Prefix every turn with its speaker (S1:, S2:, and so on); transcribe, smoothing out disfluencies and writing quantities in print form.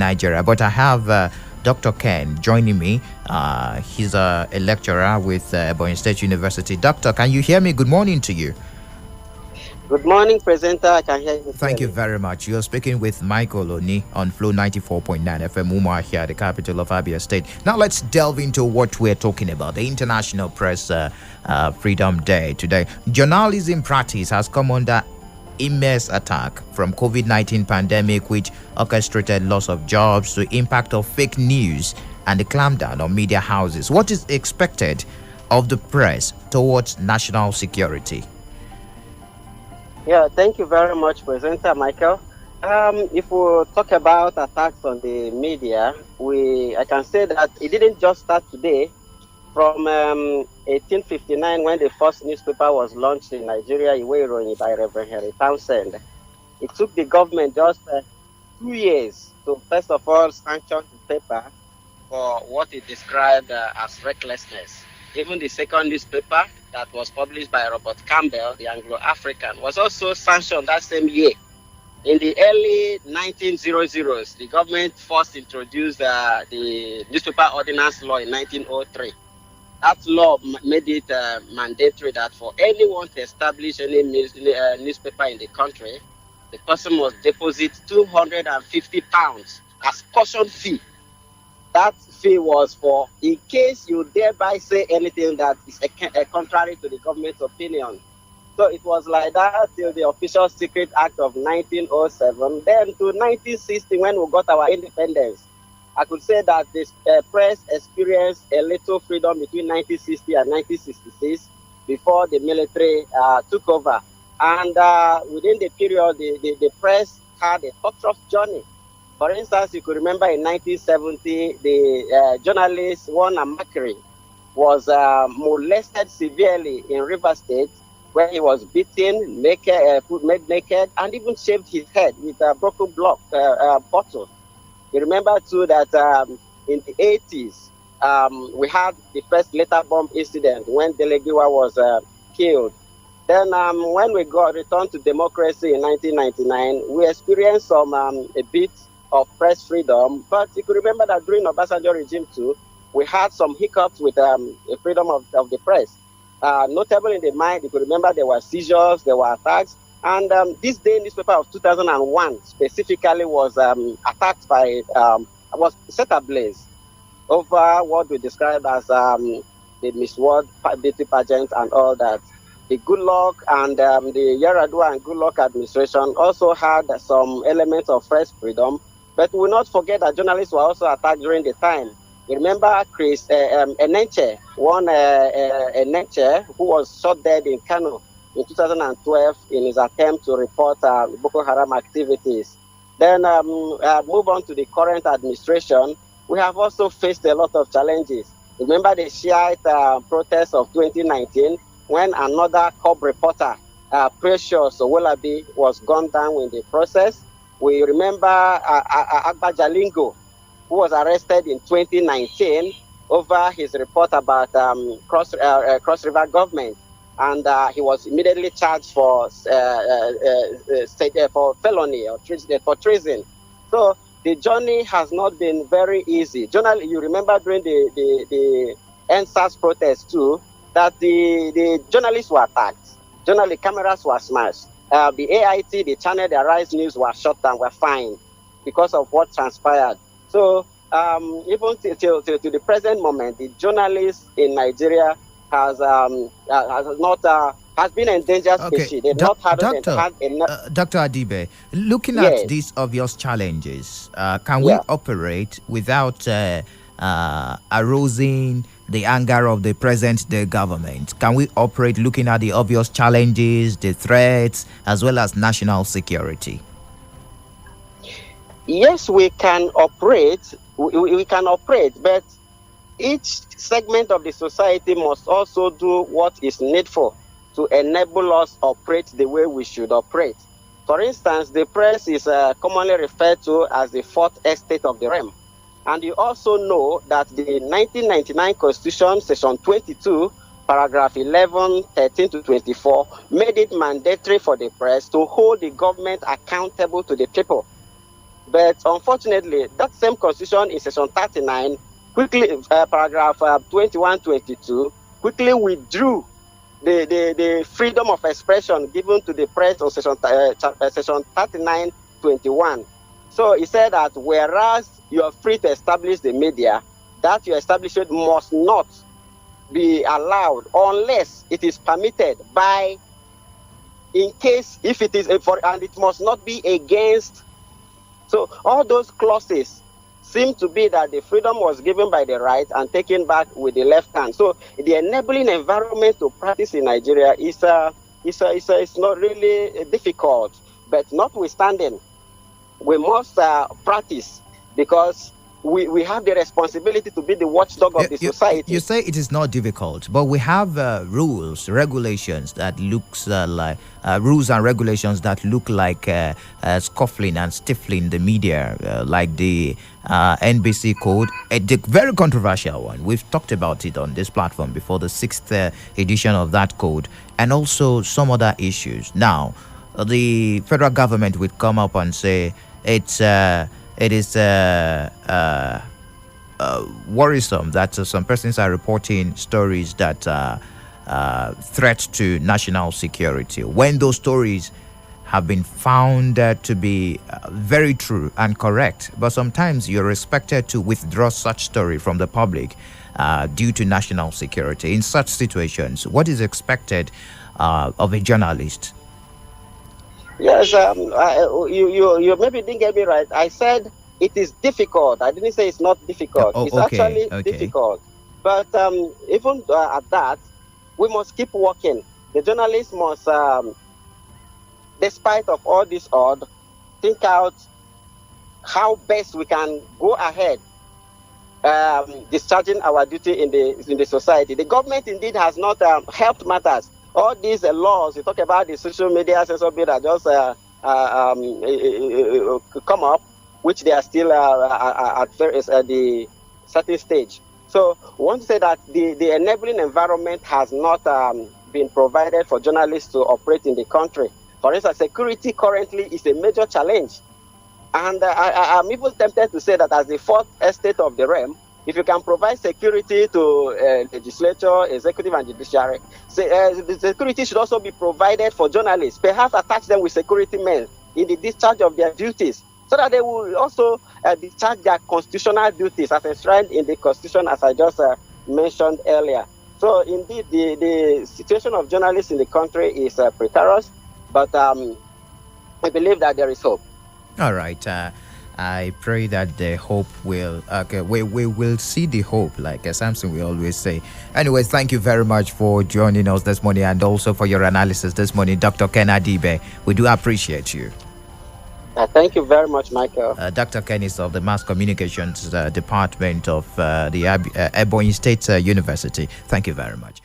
S1: Nigeria. But I have Dr. Ken joining me. He's a lecturer with Ebonyi State University. Doctor, can you hear me? Good morning to you.
S2: Good morning, presenter. I can hear you
S1: Thank you
S2: clearly.
S1: very much. You're speaking with Michael Oni on Flow 94.9 FM Umar here, the capital of Abia State. Now let's delve into what we're talking about, the International Press Freedom Day today. Journalism practice has come under immense attack from COVID-19 pandemic, which orchestrated loss of jobs, to impact of fake news and the clampdown on media houses. What is expected of the press towards national security?
S2: Yeah, thank you very much, presenter Michael. If we talk about attacks on the media, I can say that it didn't just start today. From 1859, when the first newspaper was launched in Nigeria, Iwe Iroyin by Reverend Henry Townsend, it took the government just 2 years to first of all sanction the paper for what it described as recklessness. Even the second newspaper that was published by Robert Campbell, the Anglo-African, was also sanctioned that same year. In the early 1900s, the government first introduced the Newspaper Ordinance Law in 1903. That law made it mandatory that for anyone to establish any newspaper in the country, the person must deposit £250 as caution fee. That fee was for in case you thereby say anything that is contrary to the government's opinion. So it was like that till the Official Secret Act of 1907. Then to 1960, when we got our independence, I could say that the press experienced a little freedom between 1960 and 1966 before the military took over. And within the period, the press had a torturous journey. For instance, you could remember in 1970, the journalist Juan Amakri was molested severely in River State, where he was beaten, made naked, and even shaved his head with a broken block bottle. You remember too that in the 80s, we had the first letter bomb incident when Delegiwa was killed. Then when we returned to democracy in 1999, we experienced a bit of press freedom. But you could remember that during Obasanjo regime too, we had some hiccups with the freedom of the press. Notable in the mind, you could remember there were seizures, there were attacks. And this day newspaper of 2001 specifically was attacked was set ablaze over what we describe as the Miss World beauty pageant and all that. The Goodluck and the Yaradua and Goodluck administration also had some elements of press freedom, but we will not forget that journalists were also attacked during the time. You remember Chris Enenche, Enenche, who was shot dead in Kano in 2012 in his attempt to report Boko Haram activities. Then move on to the current administration. We have also faced a lot of challenges. Remember the Shiite protests of 2019 when another cub reporter, Precious Owolabi, was gunned down in the process. We remember Agba Jalingo, who was arrested in 2019 over his report about Cross River government. And he was immediately charged for felony or for treason. So the journey has not been very easy. Generally, you remember during the NSAS protest too, that the journalists were attacked. Generally, cameras were smashed. The AIT, the channel, the Arise News were shut down, were fined because of what transpired. So even till the present moment, the journalists in Nigeria has been endangered species. They've not had enough.
S1: Dr. Adibe, looking
S2: Yes.
S1: at these obvious challenges, can we operate without arousing the anger of the present day government? Can we operate looking at the obvious challenges, the threats, as well as national security?
S2: Yes, we can operate. We can operate, but each segment of the society must also do what is needful to enable us operate the way we should operate. For instance, the press is commonly referred to as the fourth estate of the realm. And you also know that the 1999 Constitution, Section 22, paragraph 11, 13 to 24, made it mandatory for the press to hold the government accountable to the people. But unfortunately, that same constitution in section 39, quickly, paragraph 21, 22, quickly withdrew the freedom of expression given to the press on section 39, 21. So he said that whereas you are free to establish the media, that your establishment must not be allowed unless it is permitted by, in case if it is and it must not be against. So all those clauses seem to be that the freedom was given by the right and taken back with the left hand. So the enabling environment to practice in Nigeria is not really difficult, but notwithstanding, we must practice, because we have the responsibility to be the watchdog of the society.
S1: You say it is not difficult, but we have rules, regulations that looks like rules and regulations that look like scuffling and stifling the media, like the NBC code, the very controversial one. We've talked about it on this platform before, the 6th edition of that code, and also some other issues. Now, the federal government would come up and say it is worrisome that some persons are reporting stories that threat to national security, when those stories have been found to be very true and correct. But sometimes you're expected to withdraw such story from the public due to national security. In such situations, what is expected of a journalist?
S2: Yes, you maybe didn't get me right. I said it is difficult. I didn't say it's not difficult. It's actually difficult. But even at that, we must keep working. The journalists must, despite of all this odd, think out how best we can go ahead discharging our duty in the society. The government indeed has not helped matters. All these laws, you talk about the social media censor bill that just come up, which they are still at the certain stage. So we want to say that the enabling environment has not been provided for journalists to operate in the country. For instance, security currently is a major challenge. And I'm even tempted to say that as the fourth estate of the realm, if you can provide security to legislature, executive, and judiciary, the security should also be provided for journalists. Perhaps attach them with security men in the discharge of their duties, so that they will also discharge their constitutional duties as enshrined in the Constitution, as I just mentioned earlier. So indeed, the situation of journalists in the country is precarious, but I believe that there is hope.
S1: All right. I pray that the hope will, we will see the hope, like Samson we always say. Anyways, thank you very much for joining us this morning, and also for your analysis this morning, Dr. Ken Adibe. We do appreciate you.
S2: Thank you very much, Michael.
S1: Dr. Ken is of the Mass Communications Department of the Ebonyi State University. Thank you very much.